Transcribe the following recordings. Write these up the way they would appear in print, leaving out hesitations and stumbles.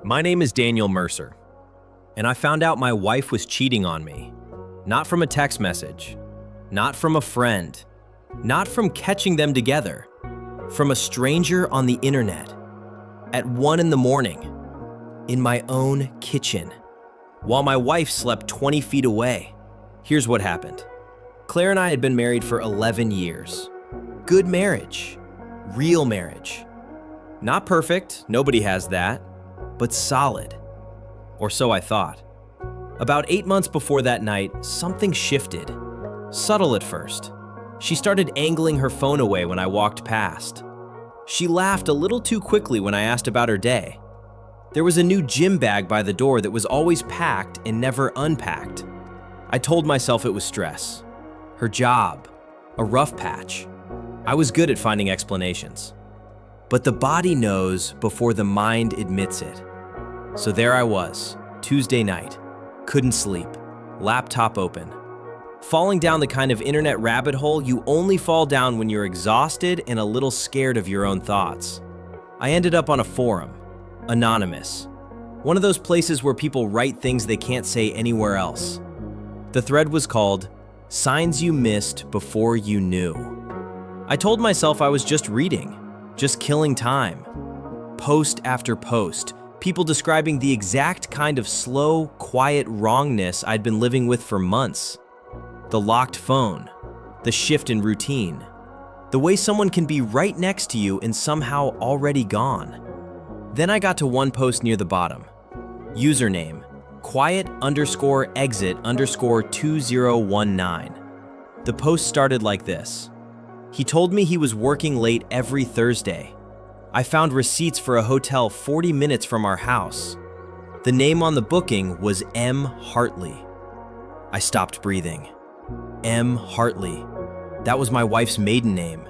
My name is Daniel Mercer, and I found out my wife was cheating on me. Not from a text message, not from a friend, not from catching them together, from a stranger on the internet, at 1 in the morning, in my own kitchen, while my wife slept 20 feet away. Here's what happened. Claire and I had been married for 11 years. Good marriage, real marriage. Not perfect, nobody has that, but solid. Or so I thought. About 8 months before that night, something shifted. Subtle at first. She started angling her phone away when I walked past. She laughed a little too quickly when I asked about her day. There was a new gym bag by the door that was always packed and never unpacked. I told myself it was stress. Her job. A rough patch. I was good at finding explanations. But the body knows before the mind admits it. So there I was, Tuesday night. Couldn't sleep. Laptop open. Falling down the kind of internet rabbit hole you only fall down when you're exhausted and a little scared of your own thoughts. I ended up on a forum. Anonymous. One of those places where people write things they can't say anywhere else. The thread was called, "Signs You Missed Before You Knew." I told myself I was just reading. Just killing time. Post after post, people describing the exact kind of slow, quiet wrongness I'd been living with for months. The locked phone, the shift in routine, the way someone can be right next to you and somehow already gone. Then I got to one post near the bottom. Username, quiet_exit_2019. The post started like this. He told me he was working late every Thursday. I found receipts for a hotel 40 minutes from our house. The name on the booking was M. Hartley. I stopped breathing. M. Hartley. That was my wife's maiden name.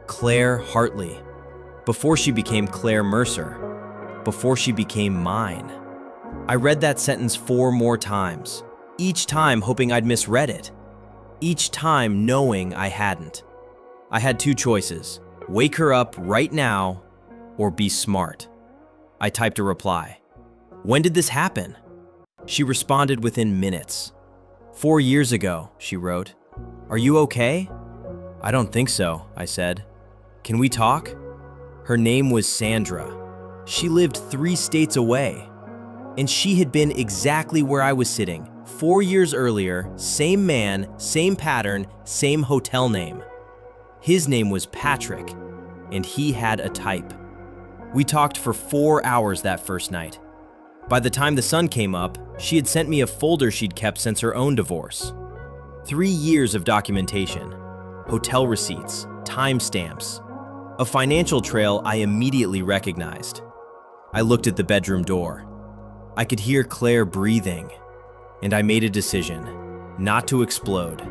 Claire Hartley. Before she became Claire Mercer. Before she became mine. I read that sentence 4 more times. Each time hoping I'd misread it. Each time knowing I hadn't. I had 2 choices, wake her up right now or be smart. I typed a reply. When did this happen? She responded within minutes. 4 years ago, she wrote. Are you okay? I don't think so, I said. Can we talk? Her name was Sandra. She lived 3 states away. And she had been exactly where I was sitting, 4 years earlier, same man, same pattern, same hotel name. His name was Patrick, and he had a type. We talked for 4 hours that first night. By the time the sun came up, she had sent me a folder she'd kept since her own divorce. 3 years of documentation, hotel receipts, timestamps, a financial trail I immediately recognized. I looked at the bedroom door. I could hear Claire breathing, and I made a decision, not to explode.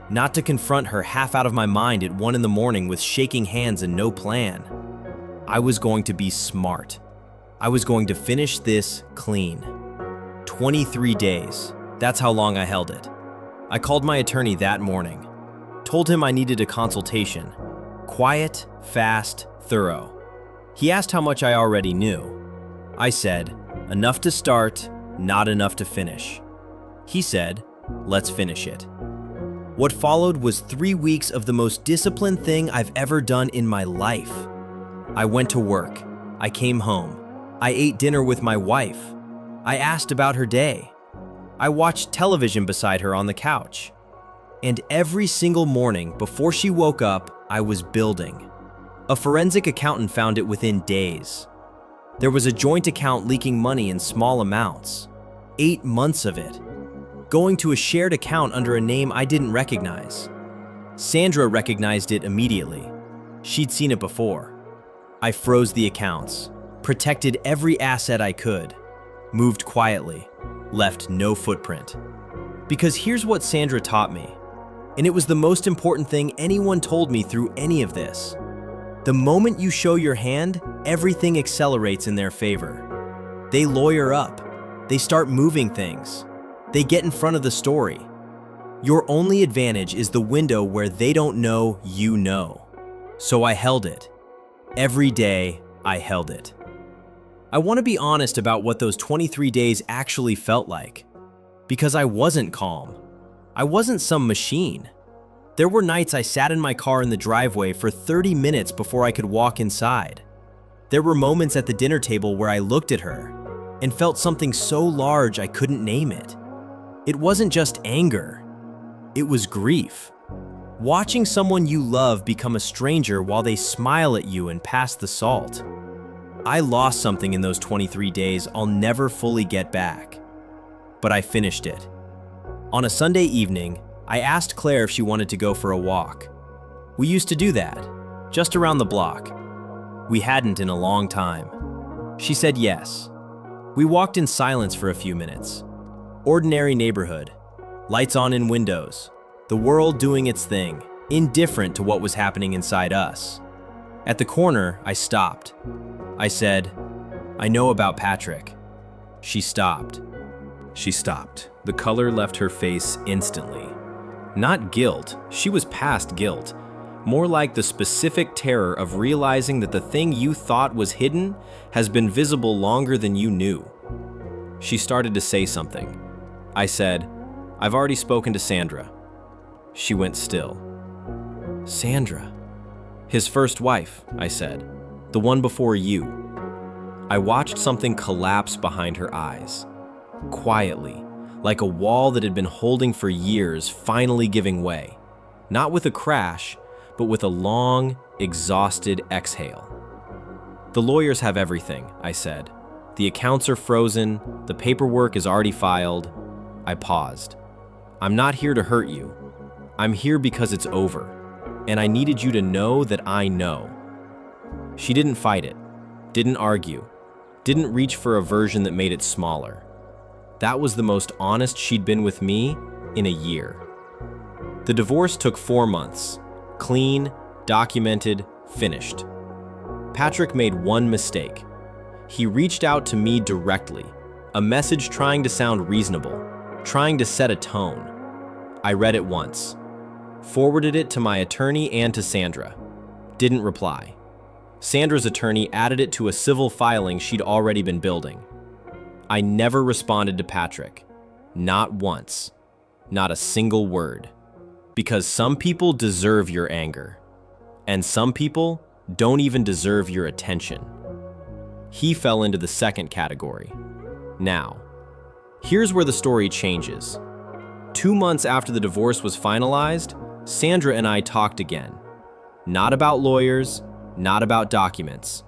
Not to confront her half out of my mind at 1 in the morning with shaking hands and no plan. I was going to be smart. I was going to finish this clean. 23 days. That's how long I held it. I called my attorney that morning. Told him I needed a consultation. Quiet, fast, thorough. He asked how much I already knew. I said, enough to start, not enough to finish. He said, let's finish it. What followed was 3 weeks of the most disciplined thing I've ever done in my life. I went to work. I came home. I ate dinner with my wife. I asked about her day. I watched television beside her on the couch. And every single morning before she woke up, I was building. A forensic accountant found it within days. There was a joint account leaking money in small amounts. 8 months of it. Going to a shared account under a name I didn't recognize. Sandra recognized it immediately. She'd seen it before. I froze the accounts, protected every asset I could, moved quietly, left no footprint. Because here's what Sandra taught me, and it was the most important thing anyone told me through any of this. The moment you show your hand, everything accelerates in their favor. They lawyer up. They start moving things. They get in front of the story. Your only advantage is the window where they don't know you know. So I held it. Every day, I held it. I want to be honest about what those 23 days actually felt like. Because I wasn't calm. I wasn't some machine. There were nights I sat in my car in the driveway for 30 minutes before I could walk inside. There were moments at the dinner table where I looked at her and felt something so large I couldn't name it. It wasn't just anger. It was grief. Watching someone you love become a stranger while they smile at you and pass the salt. I lost something in those 23 days I'll never fully get back. But I finished it. On a Sunday evening, I asked Claire if she wanted to go for a walk. We used to do that, just around the block. We hadn't in a long time. She said yes. We walked in silence for a few minutes. Ordinary neighborhood, lights on in windows, the world doing its thing, indifferent to what was happening inside us. At the corner, I stopped. I said, "I know about Patrick." She stopped. She stopped. The color left her face instantly. Not guilt, she was past guilt. More like the specific terror of realizing that the thing you thought was hidden has been visible longer than you knew. She started to say something. I said, "I've already spoken to Sandra." She went still. "Sandra?" "His first wife," I said. "The one before you." I watched something collapse behind her eyes. Quietly, like a wall that had been holding for years finally giving way. Not with a crash, but with a long, exhausted exhale. "The lawyers have everything," I said. "The accounts are frozen, the paperwork is already filed." I paused. "I'm not here to hurt you. I'm here because it's over, and I needed you to know that I know." She didn't fight it, didn't argue, didn't reach for a version that made it smaller. That was the most honest she'd been with me in a year. The divorce took 4 months. Clean, documented, finished. Patrick made one mistake. He reached out to me directly, a message trying to sound reasonable, trying to set a tone. I read it once, forwarded it to my attorney and to Sandra. Didn't reply. Sandra's attorney added it to a civil filing she'd already been building. I never responded to Patrick. Not once. Not a single word. Because some people deserve your anger, and some people don't even deserve your attention. He fell into the second category. Now, here's where the story changes. 2 months after the divorce was finalized, Sandra and I talked again. Not about lawyers, not about documents.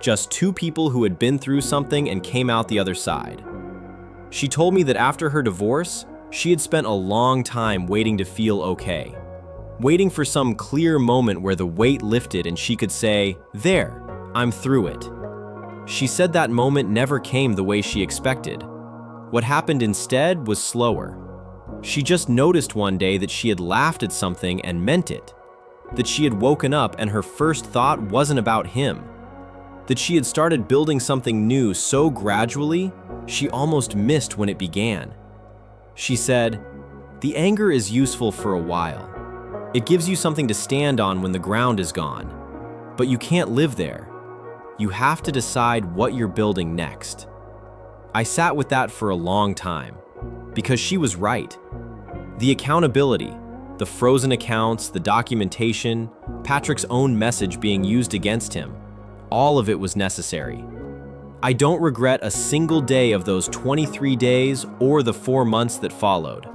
Just two people who had been through something and came out the other side. She told me that after her divorce, she had spent a long time waiting to feel okay. Waiting for some clear moment where the weight lifted and she could say, "There, I'm through it." She said that moment never came the way she expected. What happened instead was slower. She just noticed one day that she had laughed at something and meant it. That she had woken up and her first thought wasn't about him. That she had started building something new so gradually, she almost missed when it began. She said, "The anger is useful for a while. It gives you something to stand on when the ground is gone. But you can't live there. You have to decide what you're building next." I sat with that for a long time, because she was right. The accountability, the frozen accounts, the documentation, Patrick's own message being used against him, all of it was necessary. I don't regret a single day of those 23 days or the 4 months that followed.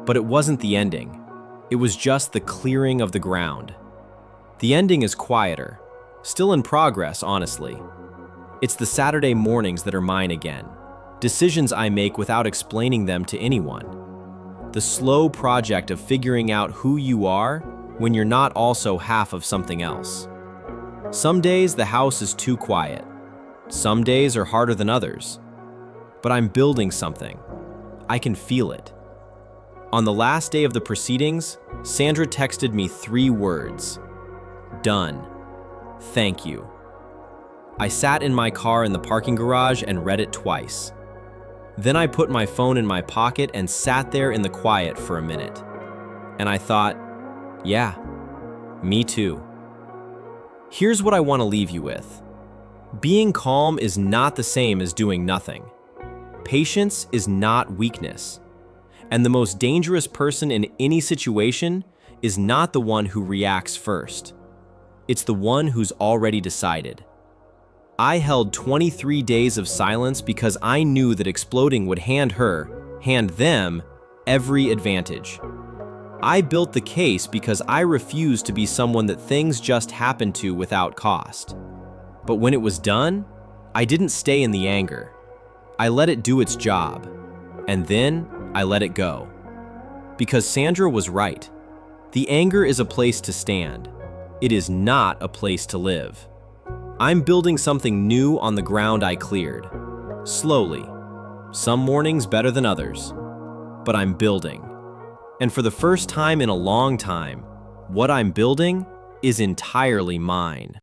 But it wasn't the ending. It was just the clearing of the ground. The ending is quieter, still in progress, honestly. It's the Saturday mornings that are mine again. Decisions I make without explaining them to anyone. The slow project of figuring out who you are when you're not also half of something else. Some days the house is too quiet. Some days are harder than others. But I'm building something. I can feel it. On the last day of the proceedings, Sandra texted me 3 words. "Done. Thank you." I sat in my car in the parking garage and read it twice. Then I put my phone in my pocket and sat there in the quiet for a minute. And I thought, yeah, me too. Here's what I want to leave you with. Being calm is not the same as doing nothing. Patience is not weakness. And the most dangerous person in any situation is not the one who reacts first. It's the one who's already decided. I held 23 days of silence because I knew that exploding would hand them, every advantage. I built the case because I refused to be someone that things just happened to without cost. But when it was done, I didn't stay in the anger. I let it do its job, and then I let it go. Because Sandra was right. The anger is a place to stand. It is not a place to live. I'm building something new on the ground I cleared. Slowly. Some mornings better than others. But I'm building. And for the first time in a long time, what I'm building is entirely mine.